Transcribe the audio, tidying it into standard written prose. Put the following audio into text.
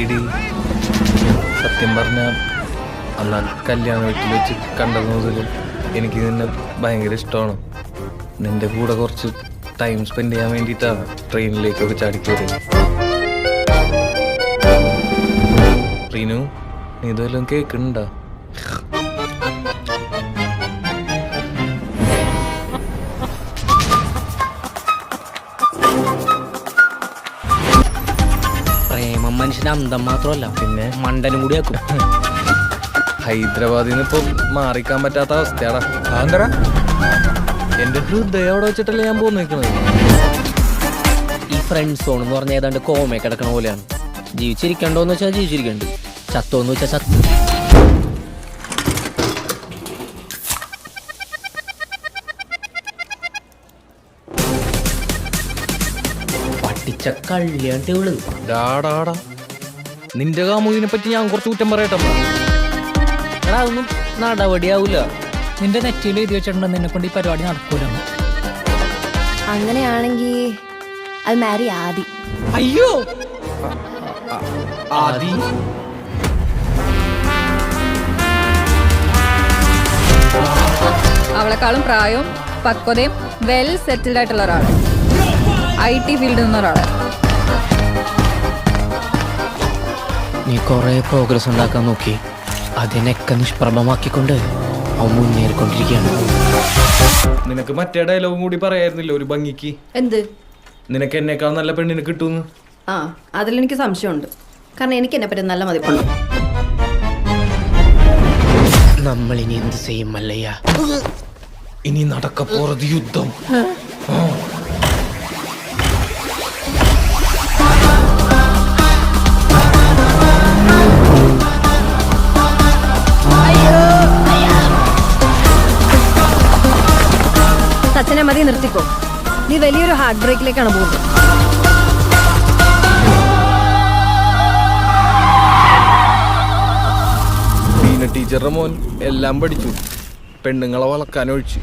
ഇടി സത്യം പറഞ്ഞാൽ അന്ന് കല്യാണ വീട്ടിൽ വെച്ച് കണ്ടത് മുതൽ എനിക്ക് നിന്നെ ഭയങ്കര ഇഷ്ടമാണ്. നിന്റെ കൂടെ കുറച്ച് ടൈം സ്പെൻഡ് ചെയ്യാൻ വേണ്ടിയിട്ടാണ് ട്രെയിനിലേക്കൊക്കെ ചാടിക്കയറി. റീനു, നീ ഇതുവല്ലതും കേൾക്കുന്നുണ്ടോ? പ്രേമം മനുഷ്യന് അന്തം മാത്രമല്ല, പിന്നെ മണ്ടനും കൂടി ആക്കും. ഹൈദരാബാദിൽ നിന്ന് ഇപ്പൊ മാറിക്കാൻ പറ്റാത്ത അവസ്ഥയാടാ. ആന്തരാ എന്റെ ഹൃദയം അവിടെ വെച്ചിട്ടല്ലേ ഞാൻ പോയി നിൽക്കുന്നത്. ഈ ഫ്രണ്ട് സോൺ എന്ന് പറഞ്ഞ ഏതാണ്ട് കോമയെ കിടക്കണ പോലെയാണ്. ജീവിച്ചിരിക്കണ്ടോന്ന് വെച്ചാൽ ജീവിച്ചിരിക്കണ്ട്, ചത്തോന്ന് വെച്ചാൽ ചത്തു. പഠിച്ച കള്ളിയാണ്ടിവള്. ഡാടാടാ, നിന്റെ കാമുകിനെ പറ്റി ഞാൻ കുറച്ച് കുറ്റം പറയട്ടെ. എടാ ഒന്നും നടപടിയാവൂല. നിന്റെ നെറ്റിയിൽ എഴുതി വെച്ചിട്ടുണ്ടോ നിന്നെ കൊണ്ട് ഈ പരിപാടി നടക്കൂല. അങ്ങനെയാണെങ്കിൽ അത് മാരി ആദി. അയ്യോ ആദി അവളെക്കാളും പ്രായവും പക്വതയും വെൽ സെറ്റിൽഡ് ആയിട്ടുള്ള ഒരാള്, IT ഫീൽഡിൽ നിന്ന ഒരാള്. നീ കുറെ പ്രോഗ്രസ് ഉണ്ടാക്കാൻ നോക്കി, അതിനൊക്കെ നിഷ്പ്രഭമാക്കിക്കൊണ്ട് അവൻ മുന്നേറിക്കൊണ്ടിരിക്കുകയാണ്. നിനക്ക് മറ്റേ ഡയലോഗും കൂടി പറയായിരുന്നില്ല ഒരു ഭംഗിക്ക്? എന്ത്? നിനക്ക് എന്നേക്കാൾ നല്ല പെണ്ണിനെ കിട്ടുമെന്ന്. ആ, അതിലെനിക്ക് സംശയമുണ്ട്. കാരണം എനിക്ക് എന്നെ പറ്റി നല്ല മതിപ്പുണ്ട്. നമ്മൾ ഇനി എന്ത് ചെയ്യും മല്ലയ്യ? ഇനി നടക്കപ്പോറത് യുദ്ധം. സച്ചിനെ മതി, നിർത്തിക്കോ. നീ വലിയൊരു ഹാർട്ട് ബ്രേക്കിലേക്കാണ് പോകുന്നത്. ടീച്ചറുടെ മോൻ എല്ലാം പഠിച്ചു, പെണ്ണുങ്ങളെ വളക്കാനൊഴിച്ചു.